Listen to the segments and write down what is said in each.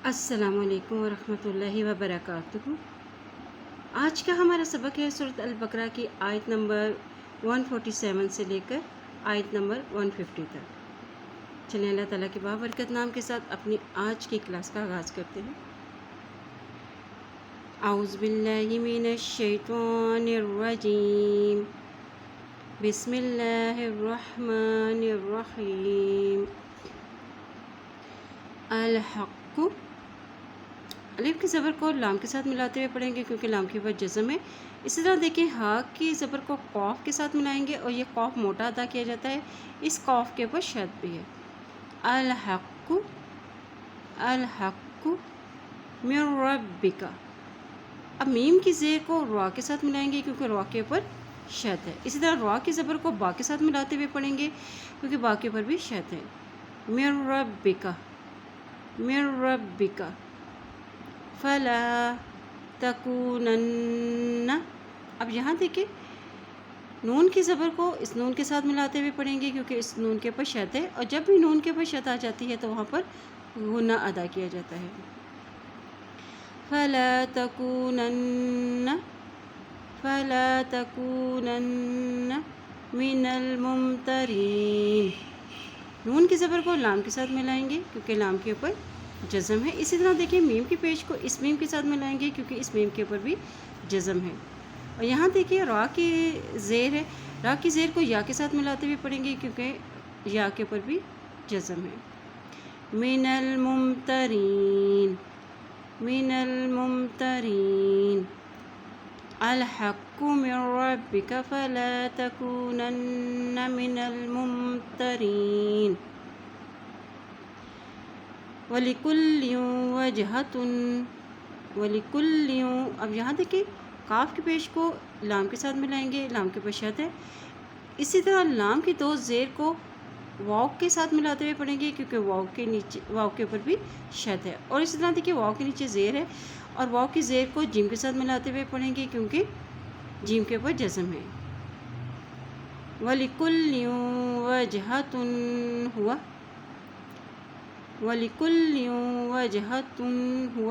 السلام علیکم ورحمۃ اللہ وبرکاتہ۔ آج کا ہمارا سبق ہے سورۃ البقرہ کی آیت نمبر 147 سے لے کر آیت نمبر 150 تک۔ چلیں اللہ تعالیٰ کے بابرکت نام کے ساتھ اپنی آج کی کلاس کا آغاز کرتے ہیں۔ اعوذ باللہ من الشیطان الرجیم، بسم اللہ الرحمن الرحیم۔ الحق، الف کی زبر کو لام کے ساتھ ملاتے ہوئے پڑھیں گے کیونکہ لام کے بعد جزم ہے۔ اسی طرح دیکھیں ہا کی زبر کو قاف کے ساتھ ملائیں گے اور یہ قاف موٹا ادا کیا جاتا ہے، اس قاف کے اوپر شد بھی ہے۔ الحق، الحق من ربک۔ اب میم کی زیر کو را کے ساتھ ملائیں گے کیونکہ را کے اوپر شد ہے۔ اسی طرح را کی زبر کو با کے ساتھ ملاتے ہوئے پڑھیں گے کیونکہ با کے اوپر بھی شد ہے۔ من ربک، من ربک فلا تکونن۔ اب یہاں دیکھیں نون کی زبر کو اس نون کے ساتھ ملاتے ہوئے پڑھیں گے کیونکہ اس نون کے اوپر شد ہے، اور جب بھی نون کے اوپر شد آ جاتی ہے تو وہاں پر غنہ ادا کیا جاتا ہے۔ فلا تکونن، فلا تکونن من الممترین۔ نون کی زبر کو لام کے ساتھ ملائیں گے کیونکہ لام کے اوپر جزم ہے۔ اسی طرح دیکھیں میم کی پیش کو اس میم کے ساتھ ملائیں گے کیونکہ اس میم کے اوپر بھی جزم ہے۔ اور یہاں دیکھیں را کی زیر ہے، را کی زیر کو یا کے ساتھ ملاتے ہوئے پڑھیں گے کیونکہ یا کے اوپر بھی جزم ہے۔ من الممترین، من الممترین۔ الحق من ربک فلا تکونن من الممترین۔ وَلِكُلٍّ وَجْهَةٌ، وَلِكُلٍّ۔ اب یہاں دیکھیں کاف کی پیش کو لام کے ساتھ ملائیں گے، لام کے اوپر شد ہے۔ اسی طرح لام کی دو زیر کو واو کے ساتھ ملاتے ہوئے پڑھیں گے کیونکہ واو کے نیچے، واو کے اوپر بھی شد ہے۔ اور اسی طرح دیکھیں واو کے نیچے زیر ہے اور واو کی زیر کو جیم کے ساتھ ملاتے ہوئے پڑھیں گے کیونکہ جیم کے اوپر جزم ہے۔ وَلِكُلٍّ وَجْهَةٌ هُوَ، وَلِكُلٍّ وَجْهَةٌ هُوَ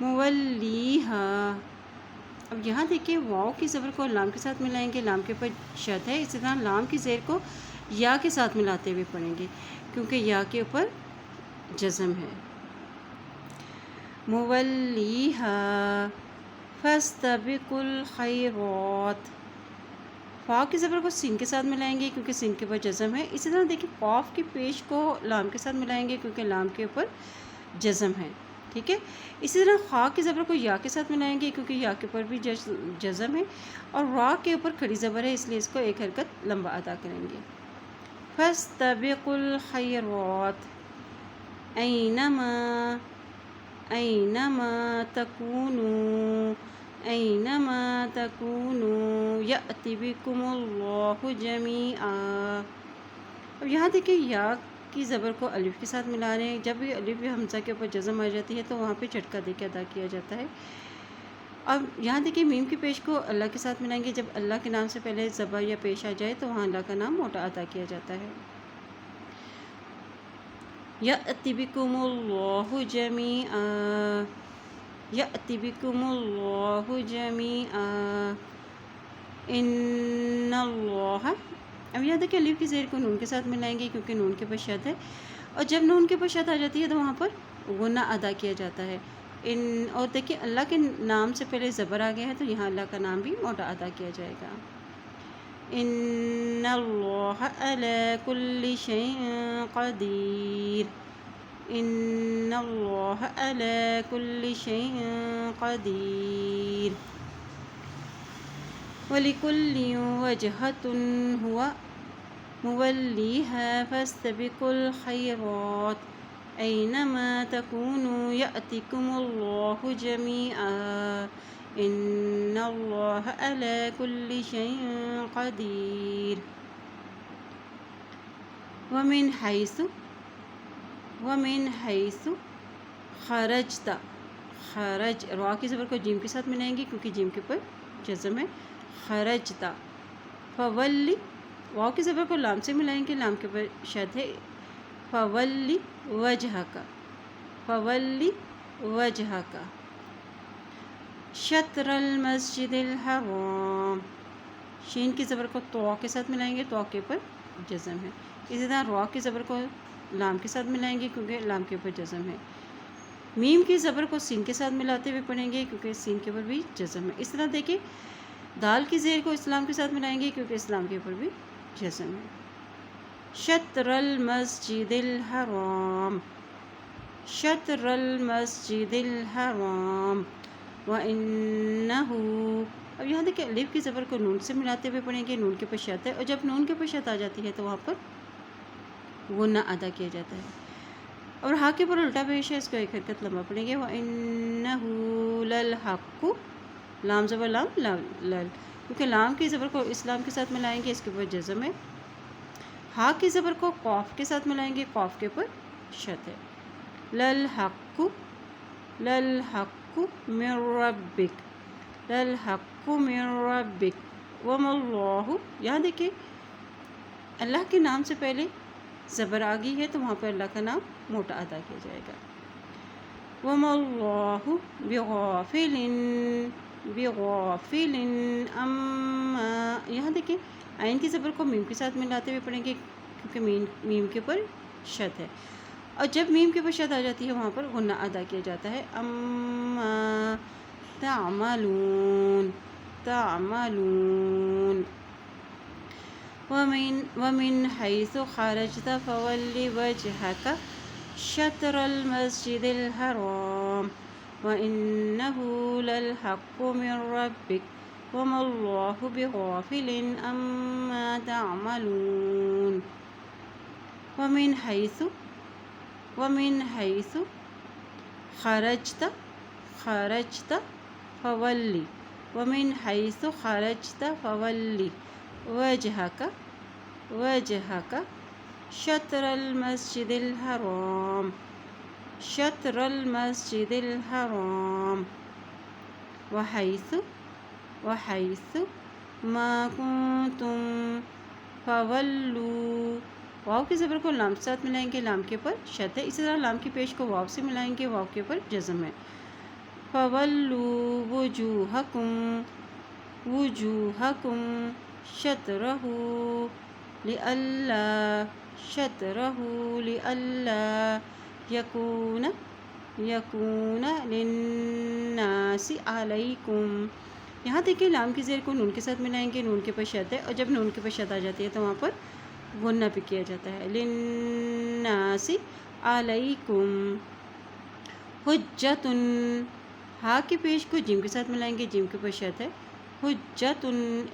مُوَلِّيهَا۔ اب یہاں دیکھیں واو کی زبر کو لام کے ساتھ ملائیں گے، لام کے اوپر شد ہے۔ اسی طرح لام کی زیر کو یا کے ساتھ ملاتے ہوئے پڑھیں گے کیونکہ یا کے اوپر جزم ہے۔ مُوَلِّيهَا فَاسْتَبِقُوا الْخَيْرَاتِ۔ فا کی زبر کو سین کے ساتھ ملائیں گے کیونکہ سین کے اوپر جزم ہے۔ اسی طرح دیکھیں قاف کی پیش کو لام کے ساتھ ملائیں گے کیونکہ لام کے اوپر جزم ہے، ٹھیک ہے۔ اسی طرح خا کی زبر کو یا کے ساتھ ملائیں گے کیونکہ یا کے اوپر بھی جزم ہے، اور را کے اوپر کھڑی زبر ہے اس لیے اس کو ایک حرکت لمبا ادا کریں گے۔ فَاسْتَبِقُوا الْخَيْرَاتِ أَيْنَمَا، أَيْنَمَا تَكُونُوا، أَيْنَمَا تَكُونُوا يَأْتِ بِكُمُ اللَّهُ جَمِيعًا۔ اب یہاں دیکھیں یا کی زبر کو الف کے ساتھ ملا رہے ہیں، جب بھی الف حمزہ کے اوپر جزم آ جاتی ہے تو وہاں پہ جھٹکا دے کے ادا کیا جاتا ہے۔ اب یہاں دیکھیں میم کی پیش کو اللہ کے ساتھ ملائیں گے، جب اللہ کے نام سے پہلے زبر یا پیش آ جائے تو وہاں اللہ کا نام موٹا ادا کیا جاتا ہے۔ یأت بکم اللہ جمیعا، یأت بکم اللہ جمیعا ان اللہ۔ اب یہاں دیکھیں الف کی زیر کو نون کے ساتھ ملائیں گے کیونکہ نون کے اوپر شد ہے، اور جب نون کے اوپر شد آ جاتی ہے تو وہاں پر غنہ ادا کیا جاتا ہے۔ اور دیکھیں اللہ کے نام سے پہلے زبر آ گیا ہے تو یہاں اللہ کا نام بھی موٹا ادا کیا جائے گا۔ ان اللہ علی کل شیء قدیر، ان اللہ علی کل شیء قدیر۔ وَلِكُلٍّ وَجْهَةٌ هُوَ مُوَلِّيهَا فَاسْتَبِقُوا الْخَيْرَاتِ أَيْنَمَا تَكُونُوا يَأْتِكُمُ اللَّهُ جَمِيعًا إِنَّ اللَّهَ عَلَى كُلِّ شَيْءٍ قَدِيرٌ۔ وَمِنْ حَيْثُ خَرَجْتَ، خرج را کی زبر کو جیم کے ساتھ ملائیں گے کیونکہ جیم کے اوپر جزم ہے۔ خرجتا، فولی واو کی زبر کو لام سے ملائیں گے، لام کے اوپر شد ہے فولی وجہک، فولی وجہک، شطر المسجد الحرام، شین کی زبر کو تو کے ساتھ ملائیں گے، تو کے پر جزم ہے. اسی طرح را کی زبر کو لام کے ساتھ ملائیں گے کیونکہ لام کے اوپر جزم ہے. میم کی زبر کو سین کے ساتھ ملاتے ہوئے پڑھیں گے کیونکہ سین کے اوپر بھی جزم ہے. اس طرح دیکھیں دال کی زیر کو اسلام کے ساتھ ملائیں گے کیونکہ اسلام کے اوپر بھی جزم ہے. شطر المسجد الحرام، شطر المسجد الحرام وَإِنَّهُ. اب یہاں دیکھیں الف کی زبر کو نون سے ملاتے ہوئے پڑھیں گے، نون کے اوپر شد ہے، اور جب نون کے اوپر شد آ جاتی ہے تو وہاں پر غنہ ادا کیا جاتا ہے. اور ہا کے پر الٹا پیش ہے، اس کو ایک حرکت لمبا پڑھیں گے. وَإِنَّهُ لَلْحَقُّ، لام زبر لام لل، کیونکہ لام کی زبر کو اسلام کے ساتھ ملائیں گے، اس کے اوپر جزم ہے. ہا کی زبر کو قاف کے ساتھ ملائیں گے، قاف کے اوپر شد ہے. لَلْحَقُّ، لَلْحَقُّ مِن رَبِّكَ، لَلْحَقُّ مِن رَبِّكَ وَمَا اللَّهُ. یہاں دیکھیں اللہ کے نام سے پہلے زبر آ گئی ہے تو وہاں پر اللہ کا نام موٹا ادا کیا جائے گا. وَمَا اللَّهُ بِغَافِلٍ، بِغَافِلٍ عَمَّا. یہاں دیکھیں عین کی زبر کو میم کے ساتھ ملاتے ہوئے پڑھیں گے کیونکہ میم کے اوپر شد ہے، اور جب میم کے اوپر شد آ جاتی ہے وہاں پر غنہ ادا کیا جاتا ہے. عَمَّا تعملون، تعملون. وَمِنْ حَيْثُ خَرَجْتَ فَوَلِّ وَجْهَكَ شَطْرَ الْمَسْجِدِ الْحَرَامِ وَإِنَّهُ لَلْحَقُّ مِن رَبِّكَ وَمَا اللَّهُ بِغَافِلٍ عَمَّا تَعْمَلُونَ. وَمِنْ حَيْثُ خَرَجْتَ، خَرَجْتَ فَوَلِّ، وَمِنْ حَيْثُ خَرَجْتَ فَوَلِّ وَجْهَكَ، وَجْهَكَ شَطْرَ الْمَسْجِدِ الْحَرَامِ، شَطْرَ الْمَسْجِدِ الْحَرَامِ وَحَيْثُ مَا كُنْتُمْ فَوَلُّوا. واو کی زبر کو لام کے ساتھ ملائیں گے، لام کے اوپر شد ہے. اسی طرح لام کی پیش کو واو سے ملائیں گے، واو کے اوپر جزم ہے. فَوَلُّوا وُجُوهَكُمْ، وُجُوهَكُمْ شَطْرَهُ لِئَلَّا، شَطْرَهُ لِئَلَّا يَكُونَ لِلنَّاسِ عَلَيْكُمْ. یہاں دیکھیں لام کی زیر کو نون کے ساتھ ملائیں گے، نون کے اوپر شد ہے، اور جب نون کے اوپر شد آ جاتی ہے تو وہاں پر غنہ پہ کیا جاتا ہے. لِلنَّاسِ عَلَيْكُمْ حُجَّةٌ. ہا کی پیش کو جیم کے ساتھ ملائیں گے، جیم کے اوپر شد ہے. حُجَّةٌ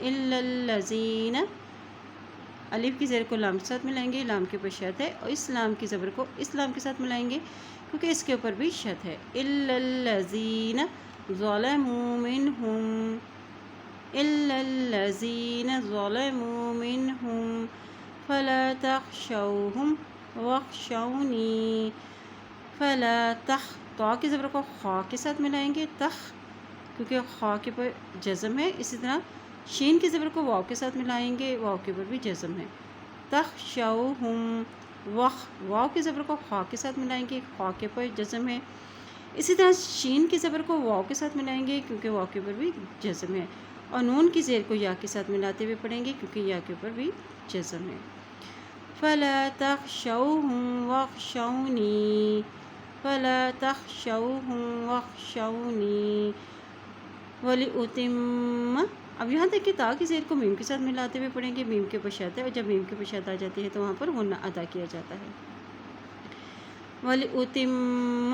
إِلَّا الَّذِينَ. الف کی زیر کو لام کے ساتھ ملائیں گے، لام کے اوپر شد ہے، اور اس لام کی زبر کو اس لام کے ساتھ ملائیں گے کیونکہ اس کے اوپر بھی شد ہے. إِلَّا الَّذِينَ ظَلَمُوا مِنْهُمْ، إِلَّا الَّذِينَ ظَلَمُوا مِنْهُمْ فَلَا تَخْشَوْهُمْ وَاخْشَوْنِي. فَلَا تَخْ، تو کی زبر کو خا کے ساتھ ملائیں گے، تخ، کیونکہ خا کے پر جزم ہے. اسی طرح شین کی زبر کو واو کے ساتھ ملائیں گے، واو کے پر بھی جزم ہے. تخشوہم، واو کی زبر کو خا کے ساتھ ملائیں گے، خا کے پر جزم ہے. اسی طرح شین کی زبر کو واو کے ساتھ ملائیں گے کیونکہ واو کے پر بھی جزم ہے، اور نون کی زیر کو یا کے ساتھ ملاتے ہوئے پڑھیں گے کیونکہ یا کے اوپر بھی جزم ہے. فَلَا تَخْشَوْهُمْ وَاخْشَوْنِي، فَلَا تَخْشَوْهُمْ وَاخْشَوْنِي وَلِأُتِمَّ. اب یہاں تک کہ تا کی زیر کو میم کے ساتھ ملاتے ہوئے پڑھیں گے، میم کے اوپر شد ہے، اور جب میم کے اوپر شد آ جاتی ہے تو وہاں پر غنہ ادا کیا جاتا ہے. وَلِأُتِمَّ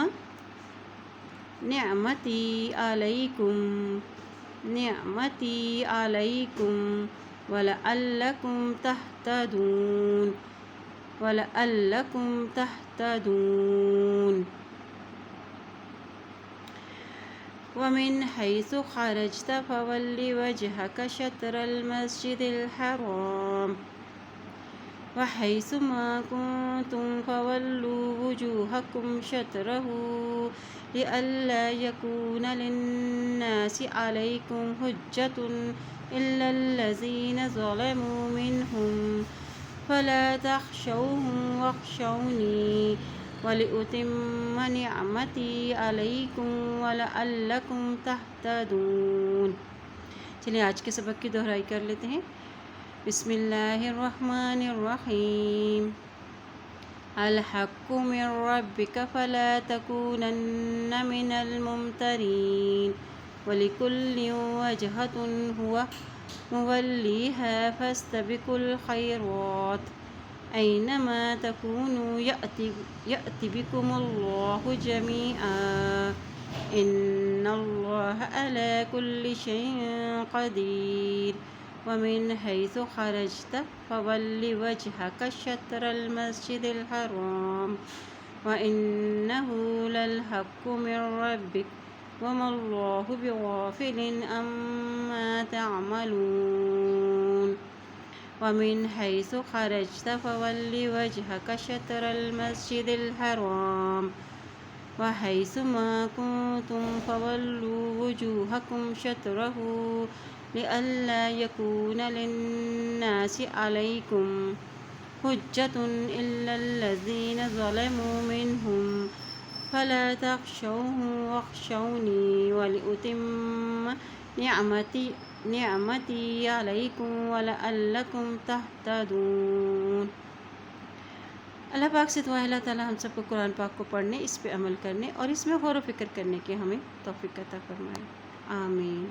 نِعْمَتِي عَلَيْكُمْ، نِعْمَتِي عَلَيْكُمْ وَلَعَلَّكُمْ تَهْتَدُونَ، وَلَعَلَّكُمْ تَهْتَدُونَ. وَمِنْ حَيْثُ خَرَجْتَ فَوَلِّ وَجْهَكَ شَطْرَ الْمَسْجِدِ الْحَرَامِ وَحَيْثُ مَا كُنْتُمْ فَوَلُّوا وُجُوهَكُمْ شَطْرَهُ لِئَلَّا يَكُونَ لِلنَّاسِ عَلَيْكُمْ حُجَّةٌ إِلَّا الَّذِينَ ظَلَمُوا مِنْهُمْ فلا تخشوهم واخشوني ولأتم نعمتي عليكم ولعلكم تهتدون۔ چلیے آج کے سبق کی دہرائی کر لیتے ہیں۔ بسم اللہ الرحمن الرحیم۔ الحق من ربك فلا تكونن من الممترين ولكل وجهة هو موليها فاستبقوا الخيرات أينما تكونوا يأتي بكم الله جميعا إن الله على كل شيء قدير ومن حيث خرجت فول وجهك شطر المسجد الحرام وإنه للحق من ربك وما الله بغافل عما تعملون ومن حيث خرجت فول وجهك شطر المسجد الحرام وحيث ما كنتم فولوا وجوهكم شطره لئلا يكون للناس عليكم حجة إلا الذين ظلموا منهم فلا تخشوهم واخشوني ولأتم نعمتي عليكم ولعلكم تهتدون۔ اللہ پاک سے دعا ہے اللہ تعالیٰ ہم سب کو قرآن پاک کو پڑھنے، اس پہ عمل کرنے اور اس میں غور و فکر کرنے کی ہمیں توفیق عطا فرمائے، آمین۔